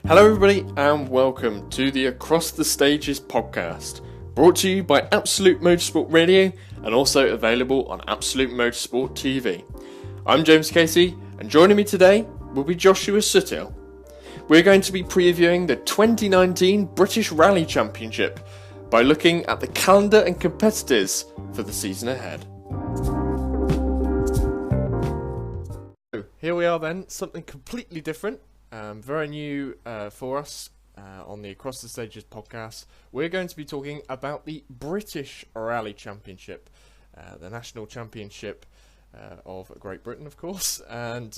Hello everybody and welcome to the Across the Stages podcast, brought to you by Absolute Motorsport Radio and also available on Absolute Motorsport TV. I'm James Casey and joining me today will be Joshua Suttill. We're going to be previewing the 2019 British Rally Championship by looking at the calendar and competitors for the season ahead. So here we are then, something completely different. Very new for us on the Across the Stages podcast. We're going to be talking about the British Rally Championship, the national championship of Great Britain, of course, and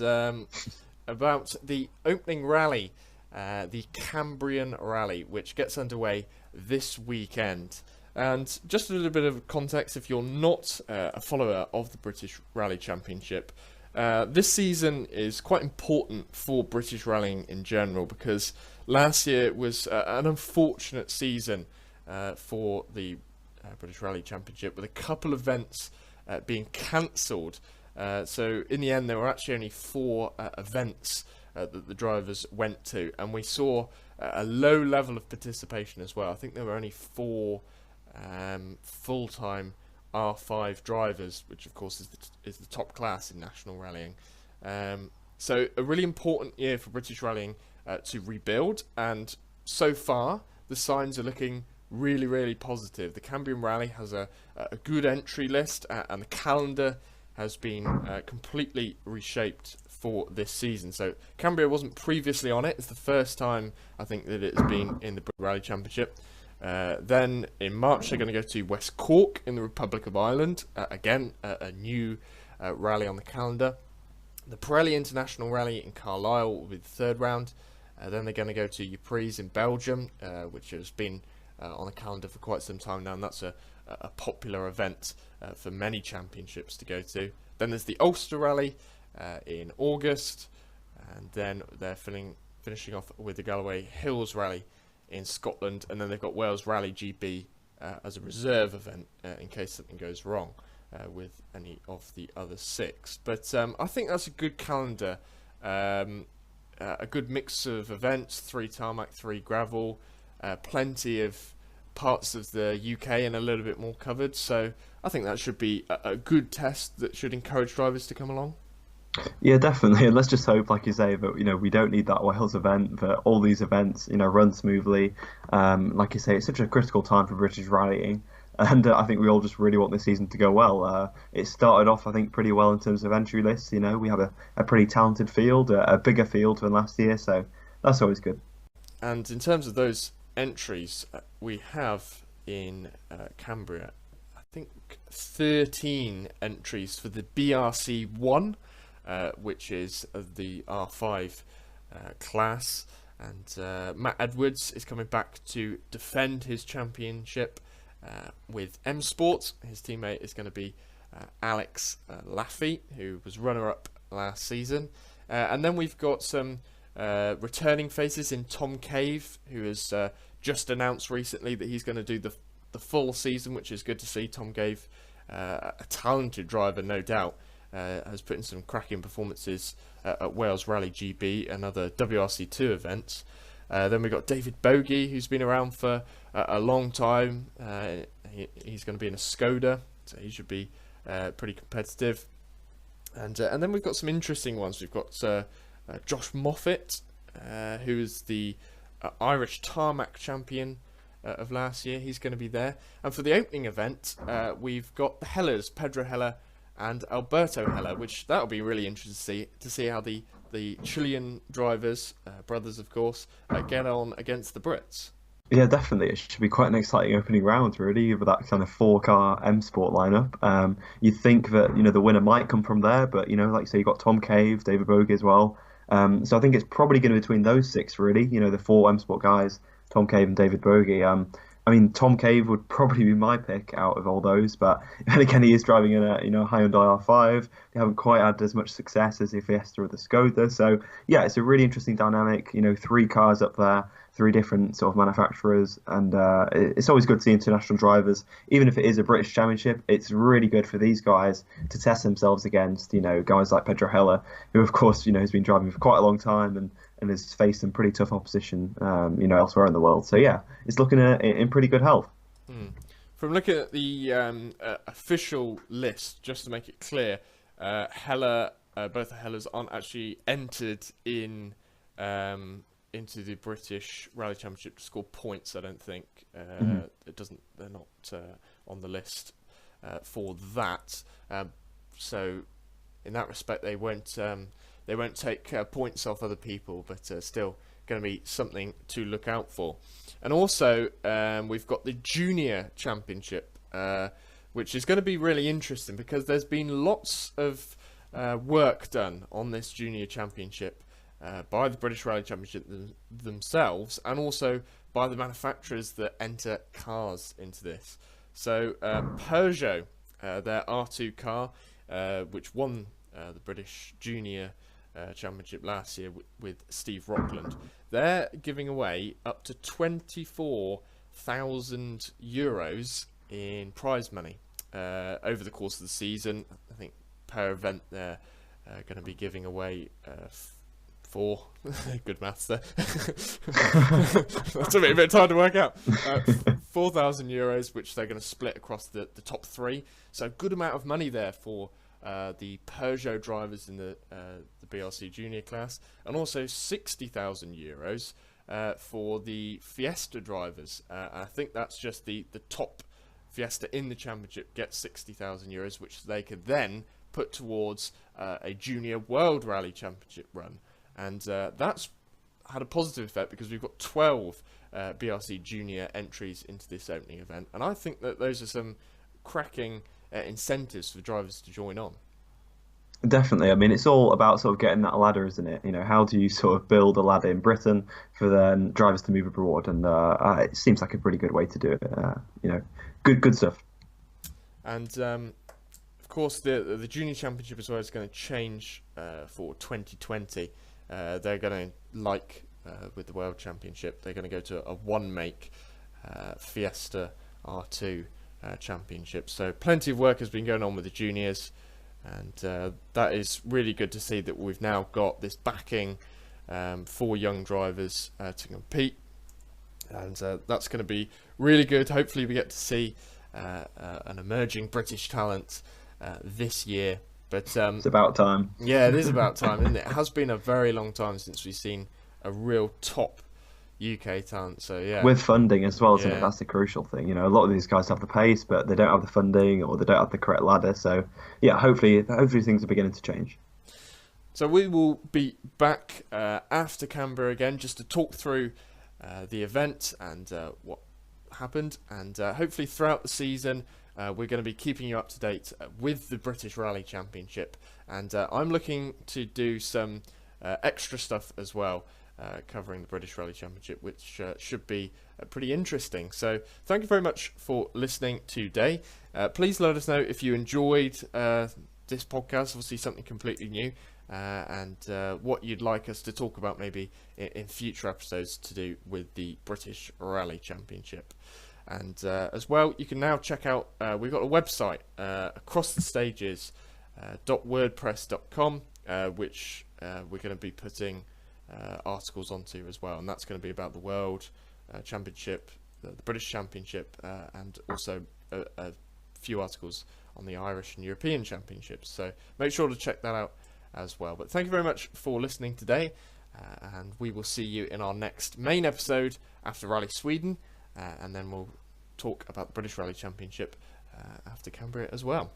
about the opening rally, the Cambrian Rally, which gets underway this weekend. And just a little bit of context, if you're not a follower of the British Rally Championship, this season is quite important for British rallying in general because last year was an unfortunate season for the British Rally Championship, with a couple of events being cancelled. So in the end there were actually only 4 events that the drivers went to, and we saw a low level of participation as well. I think there were only 4 full-time R5 drivers, which of course is the top class in national rallying. So a really important year for British rallying to rebuild, and so far the signs are looking really, really positive. The Cambrian Rally has a good entry list, and the calendar has been completely reshaped for this season. So Cambria wasn't previously on it. It's the first time I think that it's been in the British Rally Championship. Then in March they're going to go to West Cork in the Republic of Ireland, again a new rally on the calendar. The Pirelli International Rally in Carlisle will be the third round. Then they're going to go to Ypres in Belgium, which has been on the calendar for quite some time now, and that's a popular event for many championships to go to. Then there's the Ulster Rally in August, and then they're finishing off with the Galloway Hills Rally in Scotland, and then they've got Wales Rally GB as a reserve event in case something goes wrong with any of the other 6. But I think that's a good calendar, a good mix of events: 3 tarmac, 3 gravel, plenty of parts of the UK and a little bit more covered. So I think that should be a good test that should encourage drivers to come along. Yeah, definitely. And let's just hope, like you say, that we don't need that Wales event, that all these events run smoothly. Like you say, it's such a critical time for British rallying, and I think we all just really want this season to go well. It started off, I think, pretty well in terms of entry lists. We have a pretty talented field, a bigger field than last year, so that's always good. And in terms of those entries, we have in Cambria, I think 13 entries for the BRC 1. Which is the R5 class, and Matt Edwards is coming back to defend his championship with M Sport. His teammate is going to be Alex Laffey, who was runner-up last season. And then we've got some returning faces in Tom Cave, who has just announced recently that he's going to do the full season, which is good to see. Tom Cave, a talented driver, no doubt. Has put in some cracking performances at Wales Rally GB and other WRC2 events. Then we've got David Bogey, who's been around for a long time. He's going to be in a Skoda, so he should be pretty competitive. And then we've got some interesting ones. We've got Josh Moffat, who is the Irish tarmac champion of last year. He's going to be there. And for the opening event, we've got the Hellers, Pedro Heller and Alberto Heller, which that'll be really interesting to see how the Chilean drivers, brothers of course, get on against the Brits. Yeah, definitely. It should be quite an exciting opening round, really, with that kind of 4-car M Sport lineup. You'd think that the winner might come from there, but like you say, you've got Tom Cave, David Bogey as well. So I think it's probably going to be between those 6, really. The 4 M Sport guys, Tom Cave and David Bogey. Tom Cave would probably be my pick out of all those, but then again, he is driving in a Hyundai R5. They haven't quite had as much success as the Fiesta or the Skoda, so yeah, it's a really interesting dynamic. 3 cars up there, three different sort of manufacturers, and it's always good to see international drivers, even if it is a British Championship. It's really good for these guys to test themselves against, guys like Pedro Heller, who of course, has been driving for quite a long time and has faced some pretty tough opposition, elsewhere in the world. So yeah, it's looking in pretty good health. From looking at the official list, just to make it clear, Heller, both the Hellers aren't actually entered in into the British Rally Championship to score points. I don't think it doesn't. They're not on the list for that. So in that respect, they won't take points off other people, but still going to be something to look out for. And also, we've got the Junior Championship, which is going to be really interesting because there's been lots of work done on this Junior Championship by the British Rally Championship themselves, and also by the manufacturers that enter cars into this. So Peugeot, their R2 car, which won the British Junior Championship last year with Steve Rockland, they're giving away up to €24,000 in prize money over the course of the season. I think per event they're going to be giving away four. Good maths there. That took me a bit of time to work out. €4,000, which they're going to split across the top three. So a good amount of money there for the Peugeot drivers in the BRC Junior class, and also €60,000 for the Fiesta drivers. I think that's just the top Fiesta in the championship gets €60,000, which they could then put towards a Junior World Rally Championship run. And that's had a positive effect because we've got 12 BRC Junior entries into this opening event. And I think that those are some cracking incentives for drivers to join on. Definitely. I mean, it's all about sort of getting that ladder, isn't it? How do you sort of build a ladder in Britain for then drivers to move abroad? And it seems like a pretty good way to do it. Good stuff. And of course, the Junior Championship as well is going to change for 2020. They're going to, with the World Championship, they're going to go to a one-make Fiesta R2 Championship. So plenty of work has been going on with the juniors, and that is really good to see that we've now got this backing for young drivers to compete, and that's going to be really good. Hopefully we get to see an emerging British talent this year. But it's about time. Yeah, it is about time, isn't it? It has been a very long time since we've seen a real top UK talent. So yeah, with funding as well, isn't it? That's the crucial thing. A lot of these guys have the pace, but they don't have the funding, or they don't have the correct ladder. So yeah, hopefully things are beginning to change. So we will be back after Canberra again, just to talk through the event and what happened, and hopefully throughout the season we're going to be keeping you up to date with the British Rally Championship, and I'm looking to do some extra stuff as well, covering the British Rally Championship, which should be pretty interesting. So thank you very much for listening today. Please let us know if you enjoyed this podcast, obviously something completely new, and what you'd like us to talk about maybe in future episodes to do with the British Rally Championship. And as well, you can now check out, we've got a website, across the stages .wordpress.com, which we're going to be putting articles onto as well, and that's going to be about the World Championship, the British Championship, and also a few articles on the Irish and European Championships. So make sure to check that out as well. But thank you very much for listening today, and we will see you in our next main episode after Rally Sweden, and then we'll talk about the British Rally Championship after Canberra as well.